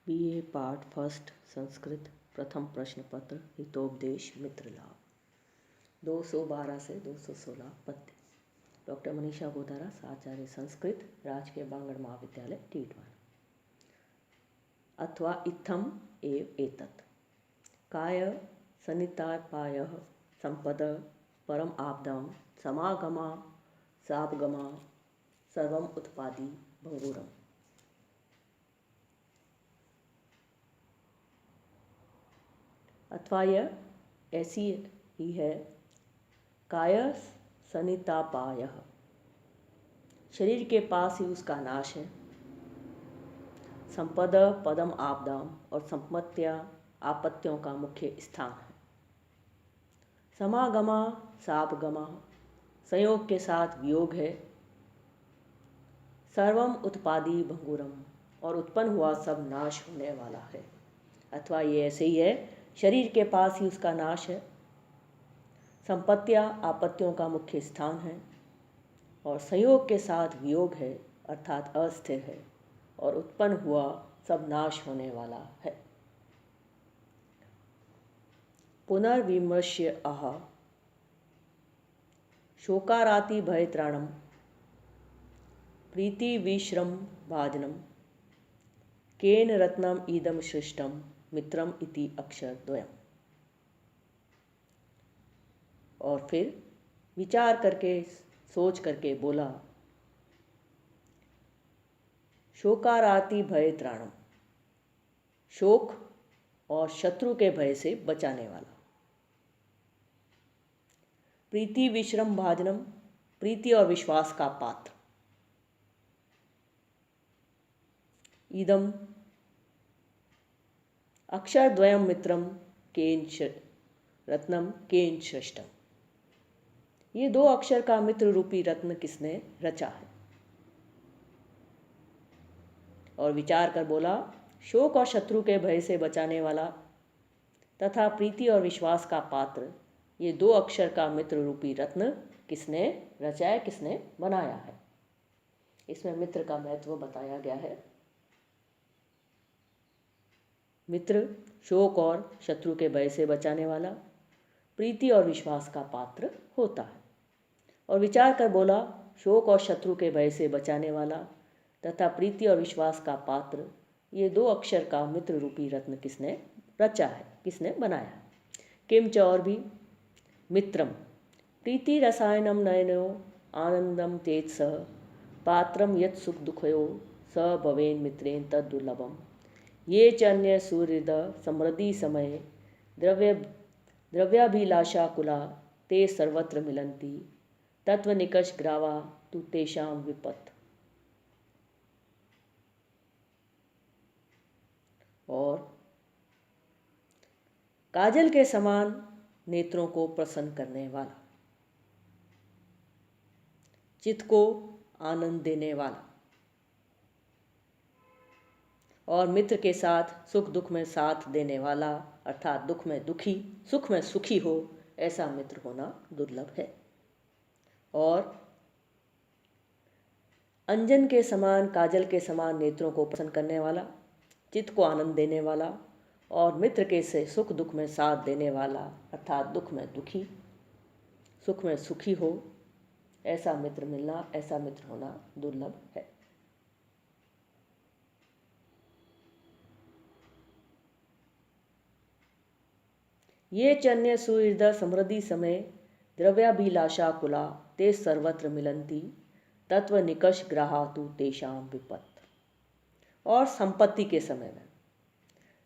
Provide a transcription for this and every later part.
BA part first Sanskrit प्रथम प्रश्न पत्र हितोपदेश मित्र लाभ 212 से 216 पद्य। डॉक्टर मनीषा गोदारा आचार्य संस्कृत राजकीय बांगड़ महाविद्यालय टीटवाना। अथवा इत्थम एव एतत् काय सनितापायः संपद परम आपदां समागमा सापगमा सर्वम उत्पादी भंगुरम। अथवा यह ऐसी ही है। काय सनितापाय, शरीर के पास ही उसका नाश है। संपद पदम आपदाम, और संपत्तियाँ आपत्तियों का मुख्य स्थान है। समागमा सापगमा, संयोग के साथ वियोग है। सर्वम उत्पादी भंगुरम, और उत्पन्न हुआ सब नाश होने वाला है। अथवा ये ऐसे ही है, शरीर के पास ही उसका नाश है। संपत्तियाँ आपत्तियों का मुख्य स्थान है, और संयोग के साथ वियोग है अर्थात अस्थिर है, और उत्पन्न हुआ सब नाश होने वाला है। पुनर्विमर्श्य आह शोकाराति भयत्राणम प्रीति विश्रम भाजनम केन रत्नम इदम सृष्टम मित्रम इति अक्षर द्वयम। और फिर विचार करके सोच करके बोला, शोकाराति भय त्राणम, शोक और शत्रु के भय से बचाने वाला। प्रीति विश्रम भाजनम, प्रीति और विश्वास का पात्र। इदम अक्षर द्वयम मित्रम केन रत्नम केन सृष्टम, ये दो अक्षर का मित्र रूपी रत्न किसने रचा है। और विचार कर बोला, शोक और शत्रु के भय से बचाने वाला तथा प्रीति और विश्वास का पात्र, ये दो अक्षर का मित्र रूपी रत्न किसने रचा है, किसने बनाया है। इसमें मित्र का महत्व बताया गया है। मित्र शोक और शत्रु के भय से बचाने वाला, प्रीति और विश्वास का पात्र होता है। और विचार कर बोला, शोक और शत्रु के भय से बचाने वाला तथा प्रीति और विश्वास का पात्र, ये दो अक्षर का मित्र रूपी रत्न किसने रचा है, किसने बनाया है। किंच, और भी, मित्रम प्रीति रसायनम नयनो आनंदम तेज सह पात्रम यत् सुख दुखयो स भवेन मित्रेण तद दुर्लभम। ये च अन्य सूर्यद समृद्धि समय द्रव्याभिलाषा कुला ते सर्वत्र मिलन्ति तत्व निकष ग्रावा तु तेषाम विपत्। और काजल के समान नेत्रों को प्रसन्न करने वाला, चित्त को आनंद देने वाला, और मित्र के साथ सुख दुख में साथ देने वाला अर्थात दुख में दुखी सुख में सुखी हो, ऐसा मित्र होना दुर्लभ है। और अंजन के समान काजल के समान नेत्रों को प्रसन्न करने वाला, चित्त को आनंद देने वाला, और मित्र के से सुख दुख में साथ देने वाला अर्थात दुख में दुखी सुख में सुखी हो, ऐसा मित्र मिलना, ऐसा मित्र होना दुर्लभ है। ये चन्य सुहृद समृद्धि समय द्रव्याभिलाषा कुला ते सर्वत्र मिलन्ति तत्व निकष ग्राहातु तेषाम विपत्। और संपत्ति के समय में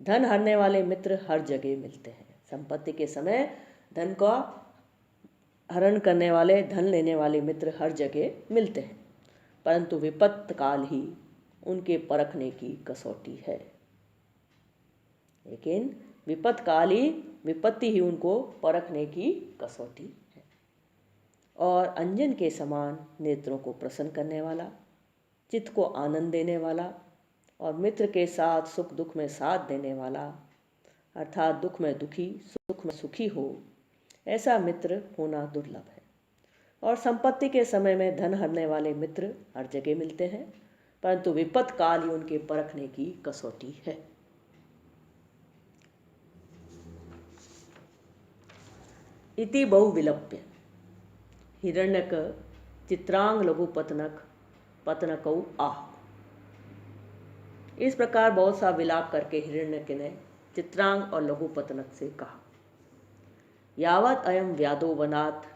धन हरने वाले मित्र हर जगह मिलते हैं। संपत्ति के समय धन का हरण करने वाले, धन लेने वाले मित्र हर जगह मिलते हैं, परंतु विपत्त काल ही उनके परखने की कसौटी है। लेकिन विपत्त काल ही, विपत्ति ही उनको परखने की कसौटी है। और अंजन के समान नेत्रों को प्रसन्न करने वाला, चित्त को आनंद देने वाला, और मित्र के साथ सुख दुख में साथ देने वाला अर्थात दुख में दुखी सुख में सुखी हो, ऐसा मित्र होना दुर्लभ है। और संपत्ति के समय में धन हरने वाले मित्र हर जगह मिलते हैं, परंतु विपत्त काल ही उनके परखने की कसौटी है। इति बहु विलप्य हिरण्यक चित्रांग लघु पतनकौ आह। इस प्रकार बहुत सा विलाप करके हिरण्यक ने चित्रांग और लघु पतनक से कहा, यावत अयम व्यादो वनात्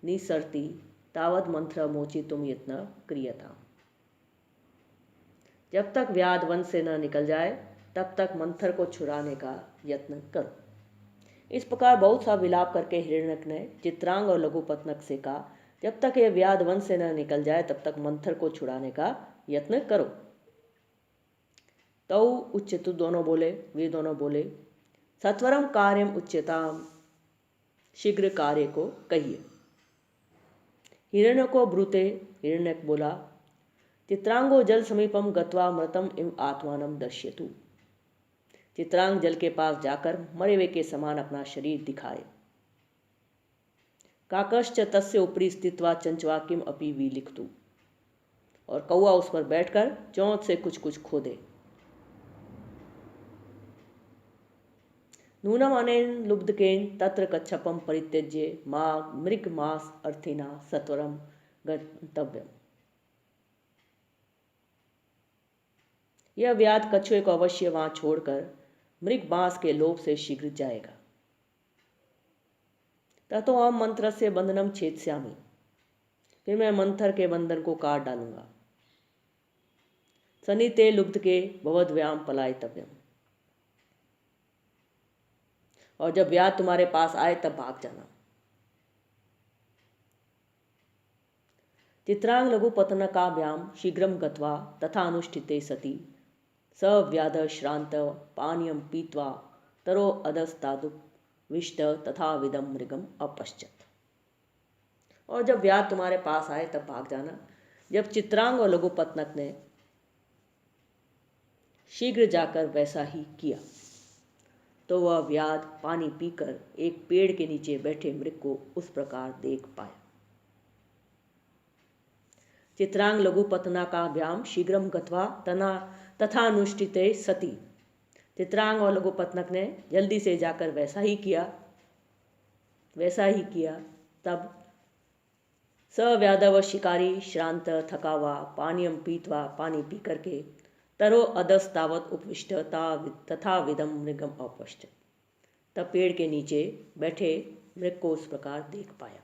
निसरति तावत मंत्र मोचितुम यत्न क्रियता। जब तक व्याध वन से न निकल जाए तब तक मंथर को छुड़ाने का यत्न करो। इस प्रकार बहुत सा विलाप करके हिरण्यक ने चित्रांग और लघु पतनक से कहा, जब तक यह व्याध वन से न निकल जाए तब तक मंथर को छुड़ाने का यत्न करो। तौ उच्चतु वे दोनों बोले, सत्वरम कार्यम उच्यताम, शीघ्र कार्य को कहिए। हिरण्यको ब्रूते, हिरण्यक बोला, चित्रांगो जल समीपम गत्वा मृतम इव आत्मानम दर्श्यतु। चित्रांग जल के पास जाकर मरे हुए के समान अपना शरीर दिखाए। काकश्च तस्य उपरि स्थित्वा चंचवा किम अपि विलिखतु। और कौआ उस पर बैठकर चोंच से कुछ कुछ खोदे। नूनम अनेन लुब्धकेन तत्र कच्छपम परित्यज्य माग मृग मास अर्थिना सत्वरम गंतव्यम। यह व्याध कछुए को अवश्य वहां छोड़कर मृग मांस के लोभ से शीघ्र जाएगा। ततो हम मंत्र से बंधनम छेदस्यामि, फिर मैं मंथर के बंधन को काट डालूंगा। सनिते लुब्ध के भवद्व्याम पलायितव्यम, और जब व्याध तुम्हारे पास आए तब भाग जाना। चित्रांग लघु पतनकाभ्याम शीघ्रम गत्वा तथा अनुष्ठिते सति स व्याध श्रांत पानीयम पीत्वा तरो अधस्तादुपविष्ट तथा विदम मृगम अपश्चत। और जब व्याध तुम्हारे पास आए तब भाग जाना। जब चित्रांग और लघु पतनक ने शीघ्र जाकर वैसा ही किया तो वह व्याध पानी पीकर एक पेड़ के नीचे बैठे मृग को उस प्रकार देख पाया। चित्रांग लघु पतनकाभ्याम शीघ्रम गत्वा तथा अनुष्ठिते सति। चित्रांग और लघु पतनक ने जल्दी से जाकर वैसा ही किया। तब स व्याधव शिकारी श्रांत थका हुआ पानीयम पीतवा पानी पी करके तरो अधस्तावत उपविष्ट तथा विदम मृगम अपश्च। तब पेड़ के नीचे बैठे मृग को उस प्रकार देख पाया।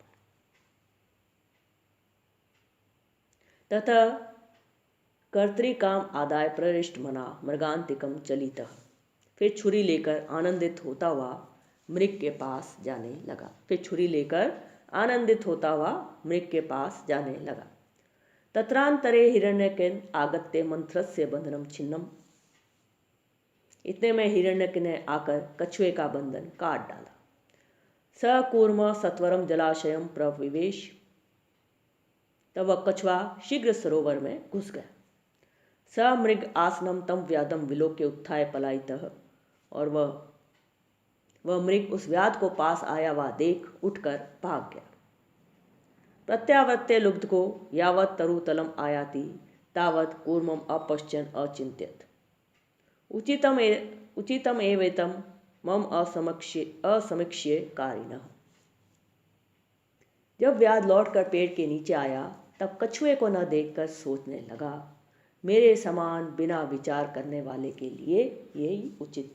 तथा कर्तृकाम आदाय प्रविष्ट मना मृगांतिकम चलितः। फिर छुरी लेकर आनंदित होता हुआ मृग के पास जाने लगा। तत्रांतरे हिरण्यकेन आगत्य मंत्रस्य बंधनम छिन्नम। इतने में हिरण्यक ने आकर कछुए का बंधन काट डाला। स कूर्म सत्वरम जलाशयम प्रविवेश। तब वह कछुआ शीघ्र सरोवर में घुस गया। स मृग आसनम तम व्याधम विलोक्य उत्थाय पलायितः। और वह मृग उस व्याध को पास आया हुआ देख उठकर भाग गया। प्रत्यावर्त्य लुब्ध को यावत तरुतलम आयाति तावत कूर्मम अपश्चन अचिंत्यत। उचितम एवेतम मम असमीक्ष्य कारिणः। जब व्याध लौटकर पेड़ के नीचे आया तब कछुए को न देखकर सोचने लगा, मेरे समान बिना विचार करने वाले के लिए यही उचित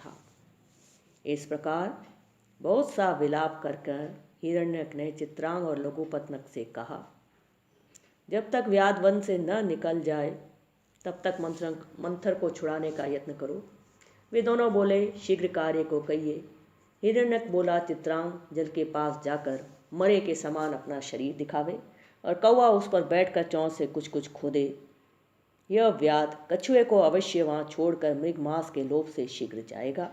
था। इस प्रकार बहुत सा विलाप कर हिरण्यक ने चित्रांग और लघु पतनक से कहा, जब तक व्याध वन से न निकल जाए तब तक मंथर को छुड़ाने का यत्न करो। वे दोनों बोले, शीघ्र कार्य को कहिए। हिरण्यक बोला, चित्रांग जल के पास जाकर मरे के समान अपना शरीर दिखावे और कौवा उस पर बैठकर चोंच से कुछ कुछ खोदे। यह व्याध कछुए को अवश्य वहां छोड़कर मृग मांस के लोभ से शीघ्र जाएगा।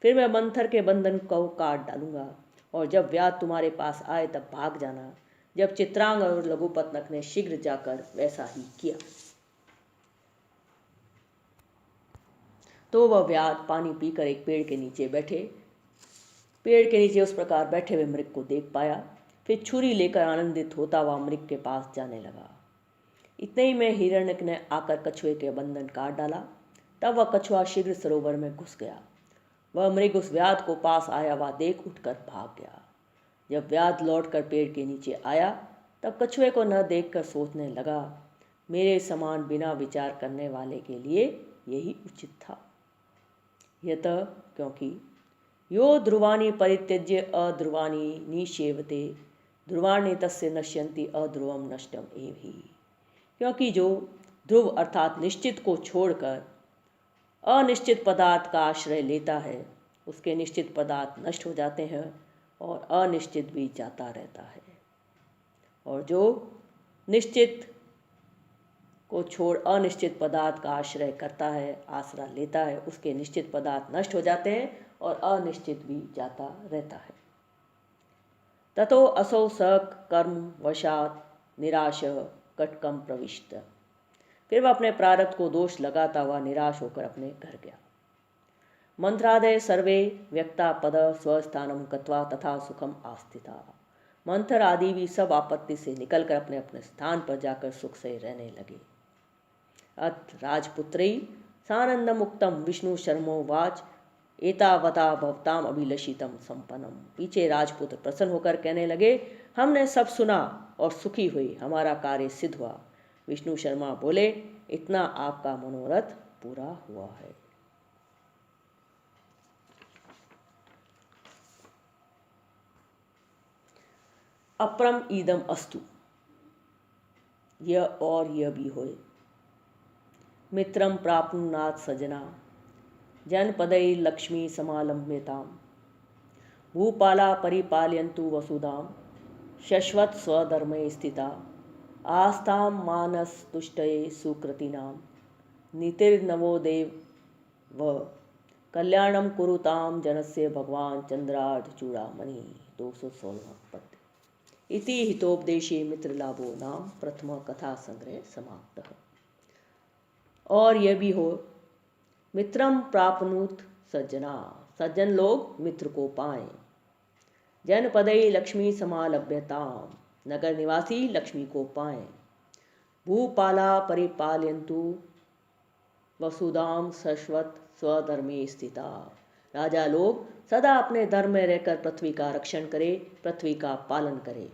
फिर मैं मंथर के बंधन को काट डालूंगा और जब व्याध तुम्हारे पास आए तब भाग जाना। जब चित्रांग और लघु पतनक ने शीघ्र जाकर वैसा ही किया तो वह व्याध पानी पीकर एक पेड़ के नीचे उस प्रकार बैठे हुए मृग को देख पाया। फिर छुरी लेकर आनंदित होता हुआ मृग के पास जाने लगा। इतने ही में हिरण्यक ने आकर कछुए के बंधन काट डाला। तब वह कछुआ शीघ्र सरोवर में घुस गया। वह मृग उस व्याध को पास आया वह देख उठकर भाग गया। जब व्याध लौटकर पेड़ के नीचे आया तब कछुए को न देखकर सोचने लगा, मेरे समान बिना विचार करने वाले के लिए यही उचित था। यत क्योंकि यो ध्रुवानी परित्यज्य अध्रुवानी निषेवते ध्रुवाणी तस्य नश्यन्ति अध्रुवम नष्टम एव ही। क्योंकि जो ध्रुव अर्थात निश्चित को छोड़कर अनिश्चित पदार्थ का आश्रय लेता है उसके निश्चित पदार्थ नष्ट हो जाते हैं और अनिश्चित भी जाता रहता है। और जो निश्चित को छोड़ अनिश्चित पदार्थ का आश्रय करता है आसरा लेता है उसके निश्चित पदार्थ नष्ट हो जाते हैं और अनिश्चित भी जाता रहता है। ततो असौ सक कर्म वशात निराश कटकम प्रविष्ट। फिर वह अपने प्रारब्ध को दोष लगाता हुआ निराश होकर अपने घर गया। मंत्रादय सर्वे व्यक्ता पद स्वस्थानम गत्वा तथा सुखम आस्थिता। मंत्र आदि भी सब आपत्ति से निकलकर अपने अपने स्थान पर जाकर सुख से रहने लगे। अथ राजपुत्री सानंदम उक्तम विष्णु शर्मो वाच एतावता भवताम अभिलषितम संपन्नम। पीछे राजपुत्र प्रसन्न होकर कहने लगे, हमने सब सुना और सुखी हुई, हमारा कार्य सिद्ध हुआ। विष्णु शर्मा बोले, इतना आपका मनोरथ पूरा हुआ है। अप्रम ईदम अस्तु। यह और यह भी होए। मित्रम प्राप्नुनाथ सजना जनपदै लक्ष्मी समालम्ब्यताम भूपाला परिपालयन्तु वसुधाम शश्वत स्वधर्मे स्थिता आस्ताम मानस तुष्टये सुकृतिनाम नीतिर्नवो देव व कल्याणम कुरुताम जनस्य भगवान चंद्रार्ध चूड़ामणि। 216 पद्य। इति हितोपदेशे मित्रलाभो नाम प्रथम कथा संग्रह समाप्तः। और यह भी हो, मित्रम प्राप्नुत सज्जना, सज्जन लोग मित्र को पाएं। जनपदई लक्ष्मी समालभ्यताम, नगर निवासी लक्ष्मी को पाएं। भूपाला परिपालयन्तु वसुधाम शश्वत स्वधर्मे स्थिता, राजा लोग सदा अपने धर्म में रहकर पृथ्वी का रक्षण करे, पृथ्वी का पालन करे।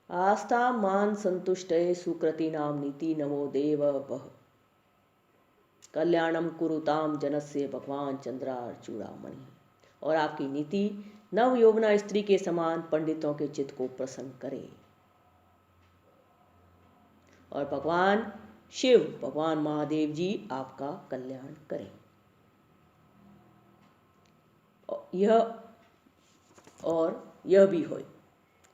आस्था मान संतुष्टये सुकृति नाम नीति नवो देव वह कल्याणम कुरुताम जनस्य भगवान चंद्रार्चूड़ामणि। और आपकी नीति नव यौवना स्त्री के समान पंडितों के चित्त को प्रसन्न करे। और भगवान शिव, भगवान महादेव जी आपका कल्याण करें। यह भी होए,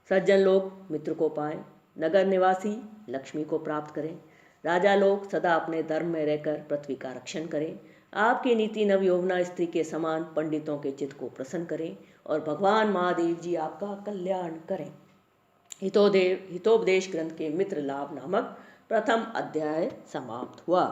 सज्जन लोग मित्र को पाएं, नगर निवासी लक्ष्मी को प्राप्त करें, राजा लोग सदा अपने धर्म में रहकर पृथ्वी का रक्षण करें, आपकी नीति नव यौवना स्त्री के समान पंडितों के चित्त को प्रसन्न करें और भगवान महादेव जी आपका कल्याण करें। हितोपदेश ग्रंथ के मित्र लाभ नामक प्रथम अध्याय समाप्त हुआ।